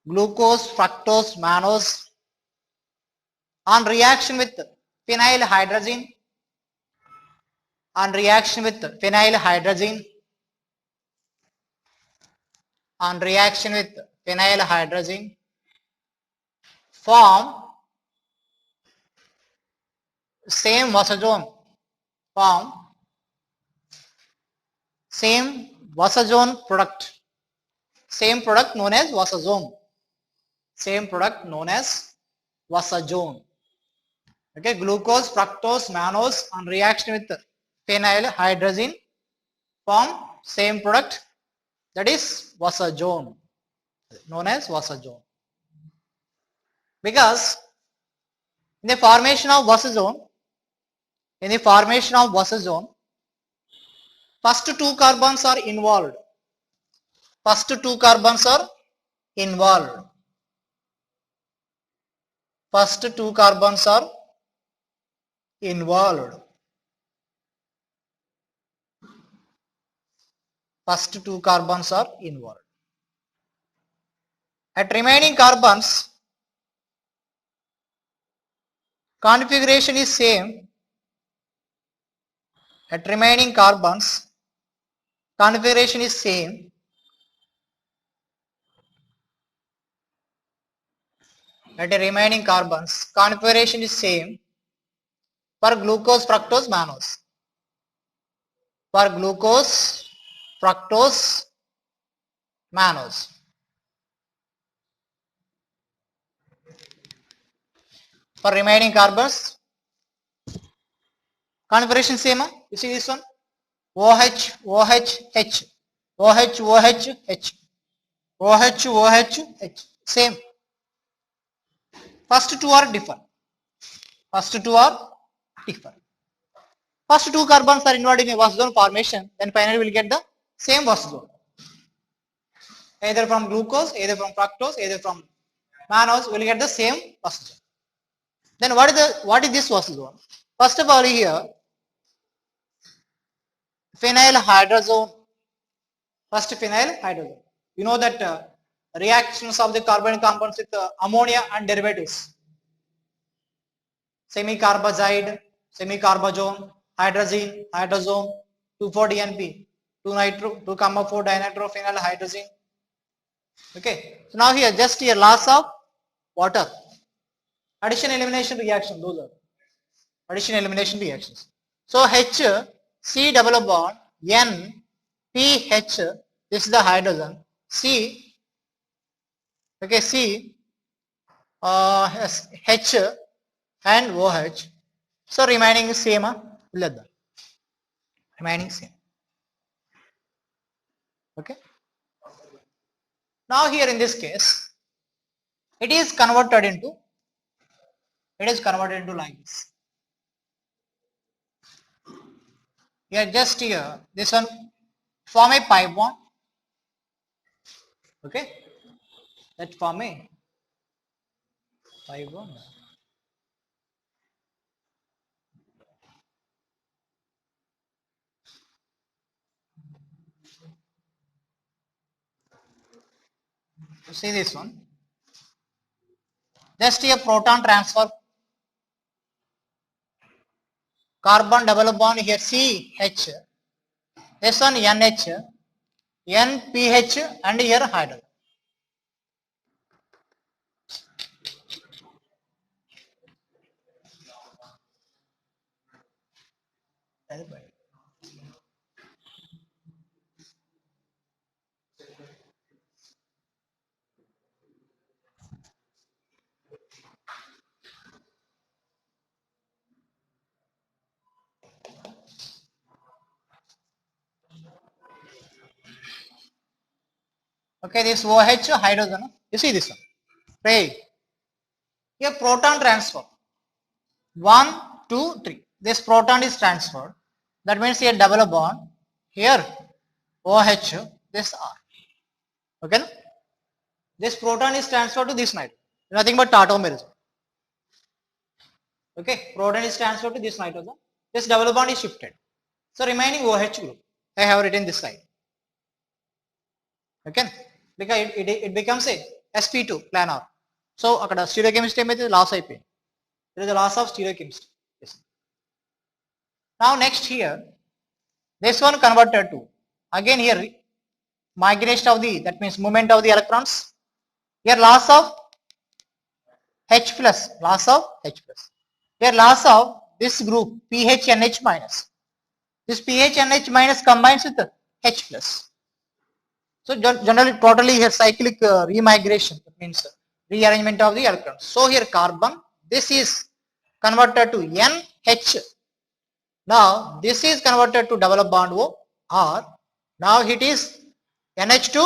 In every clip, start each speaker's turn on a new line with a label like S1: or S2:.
S1: glucose, fructose, mannose on reaction with phenyl hydrazine, on reaction with phenyl hydrazine, on reaction with phenyl hydrazine form same wasazone, form same wasazone product, same product known as wasazone, same product known as wasazone. Okay, glucose, fructose, mannose on reaction with phenyl hydrazine form same product, that is wasazone, known as wasazone. Because in the formation of wasazone, first two carbons are involved. First two carbons are involved. First two carbons are involved. First two carbons are involved. At remaining carbons, configuration is same. At remaining carbons, configuration is same. At the remaining carbons, configuration is same for glucose, fructose, mannose. For glucose, fructose, mannose. For remaining carbons, configuration same. You see this one? OH, OH, H. OH, OH, H. OH, OH, H. Same. First two are different. First two are different. First two carbons are involved in a wasazone formation, then finally we will get the same wasazone. Either from glucose, either from fructose, either from mannose, we will get the same wasazone. Then what is this wasazone? First of all here, phenyl hydrazone. First phenyl hydrazone. You know that reactions of the carbon compounds with ammonia and derivatives. Semicarbazide, semicarbazone, hydrazine, hydrazone, 2,4-DNP, 2,4-dinitrophenyl hydrazine. Okay. So now here, just here, loss of water. Addition elimination reaction, those are addition elimination reactions. So H, C double bond, N, P, H, this is the hydrogen, C, okay, C, H and OH. So remaining is same, remaining same. Okay. Now here in this case, it is converted into like this. Here just here, this one form a pi bond. Okay. That form a pi bond. You see this one. Just here proton transfer. Carbon double bond here CH. This one NH, NPH and here hydrogen. Okay, this OH hydrogen. You see this one. Right. Here proton transfer. 1, 2, 3. This proton is transferred. That means here double bond. Here OH, this R. Okay. This proton is transferred to this nitrogen. Nothing but tautomerism. Okay. Proton is transferred to this nitrogen. This double bond is shifted. So remaining OH group. I have written this side. Okay. Because it becomes a sp2 planar. So అక్కడ stereochemistry ఏమైతే loss అయిపోయింది. There is a loss of stereochemistry. Yes. Now next here, this one converted to, again here migration of the, that means movement of the electrons. Here loss of H plus, loss of H plus. Here loss of this group PHNH minus. This PHNH minus combines with H plus. So generally totally here cyclic remigration, that means rearrangement of the electrons. So here carbon, this is converted to NH. Now this is converted to double bond O, or now it is NH to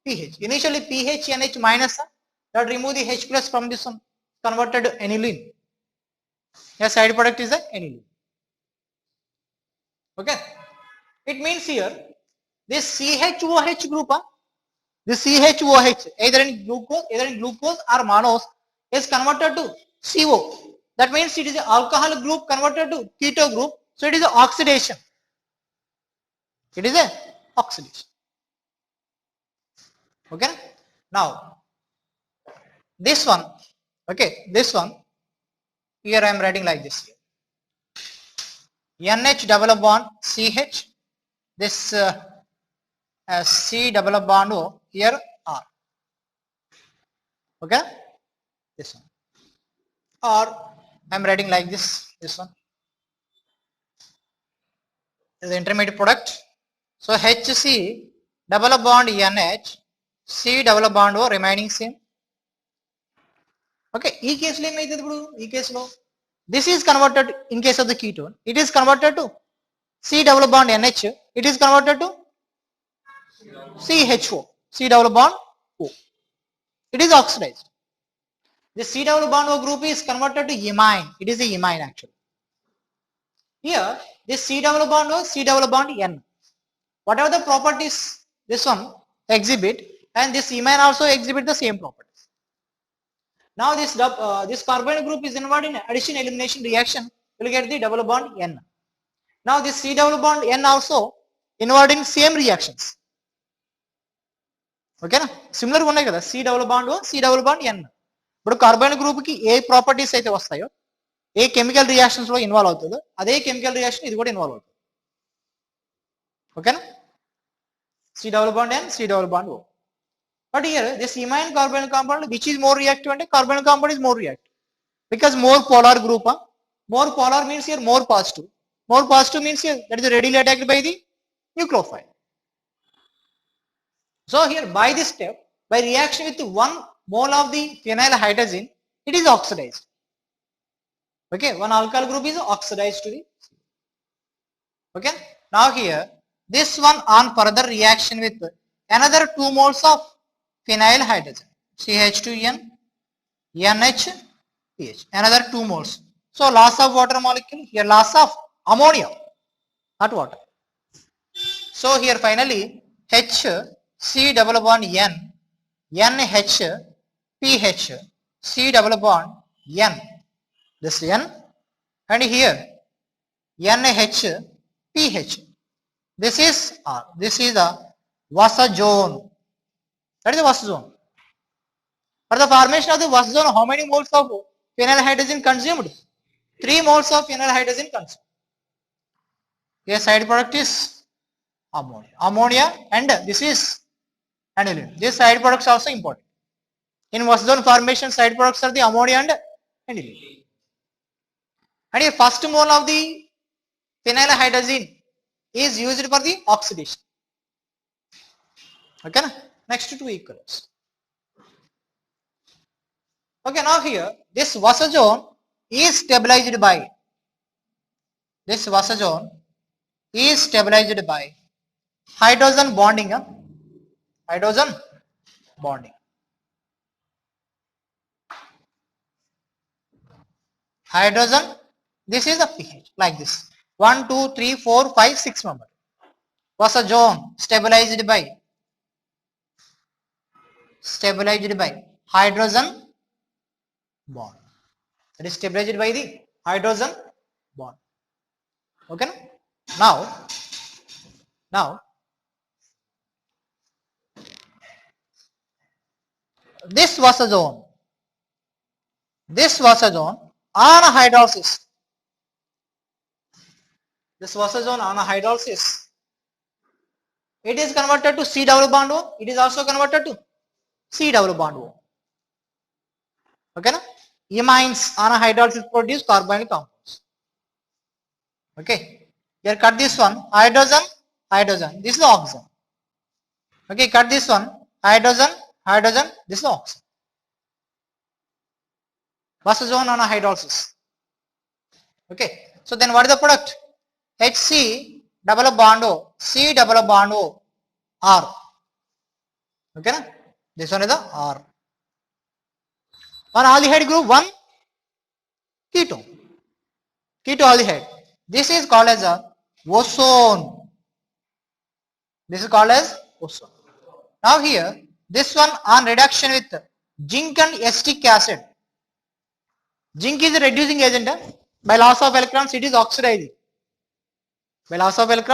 S1: PH. Initially PH NH minus, that remove the H plus from this one, converted to aniline. Your side product is the aniline. Okay, it means here this CHOH group, this CHOH either in glucose or mannose is converted to CO. That means it is an alcohol group converted to keto group. So it is an oxidation. It is a oxidation. Okay. Now this one. Okay. This one. Here I am writing like this. NH double bond CH. This C double bond O. Here R. Okay. This one. Or I am writing like this. This one. The intermediate product. So HC double bond NH, C double bond O remaining same. Okay, ఈ కేసులో ఏమైతుంది ఇప్పుడు? ఈ కేసులో this is converted, in case of the ketone, it is converted to C double bond NH, it is converted to CHO, C double bond O. It is oxidized. The C double bond O group is converted to imine. It is a imine actually. Here, this C double bond O, C double bond N. Whatever the properties this one exhibit, and this imine also exhibit the same properties. Now this carbon group is involved in addition elimination reaction. You will get the double bond N. Now this C double bond N also involved in same reactions. Okay na? Similar ఉన్నాయి కదా, C double bond O, C double bond N. ఇప్పుడు carbon group కి ఏ properties అయితే వస్తాయో, ఏ chemical reactions లో involve అవుతుందో అదే chemical reaction ఇది కూడా ఇన్వాల్వ్ అవుతుంది. ఓకేనా? C double bond N, C double bond O. But here this imine carbon compound, which is more reactive, and carbon compound is more reactive because more polar group. More polar means here more positive. More positive means here that is readily attacked by the nucleophile. So here by this step, by reaction with 1 mole of the phenyl hydrazine, it is oxidized. Okay, one alkyl group is oxidized to the. Okay, now here this one on further reaction with another 2 moles of phenyl hydrazine, CH2N, NH, another 2 moles. So loss of water molecule, here loss of ammonia, not water. So here finally H, C double bond N, NH, PH, C double bond N, this N, and here NH, PH. This is R. This is the Wasa zone. That is the Wasa zone. For the formation of the Wasa zone, how many moles of phenyl hydrazine consumed? 3 moles of phenyl hydrazine consumed. Here side product is ammonia. Ammonia, and this is aniline. These side products also important. In Wasa zone formation, side products are the ammonia and aniline. And here first mole of the phenyl hydrazine is used for the oxidation. Okay, next 2 equals. Okay, now here this Wasa zone is stabilized by, this Wasa zone is stabilized by hydrogen bonding. Hydrogen bonding. Hydrogen, this is a pH like this. 1, 2, 3, 4, 5, 6 member. Wasa zone stabilized by hydrogen bond. That is stabilized by the hydrogen bond. Okay. Now this was a zone. This was a zone on a hydrolysis. This was a zone on a hydrolysis. It is converted to C double bond O. It is also converted to C double bond O. Okay, na? Imines on a hydrolysis produce carbonyl compounds. Okay, here cut this one, hydrogen, hydrogen. This is oxygen. Okay, cut this one, hydrogen, hydrogen. This is oxygen. Was a zone on a hydrolysis. Okay, so then what is the product? HC double bond O, C double bond O, R. Okay, na? This one is the R. On aldehyde group 1 ketone. Ketoaldehyde. This is called as a ozone. This is called as ozone. Now here, this one on reduction with zinc and acetic acid. Zinc is a reducing agent. By loss of electrons, it is oxidizing. By loss of electrons,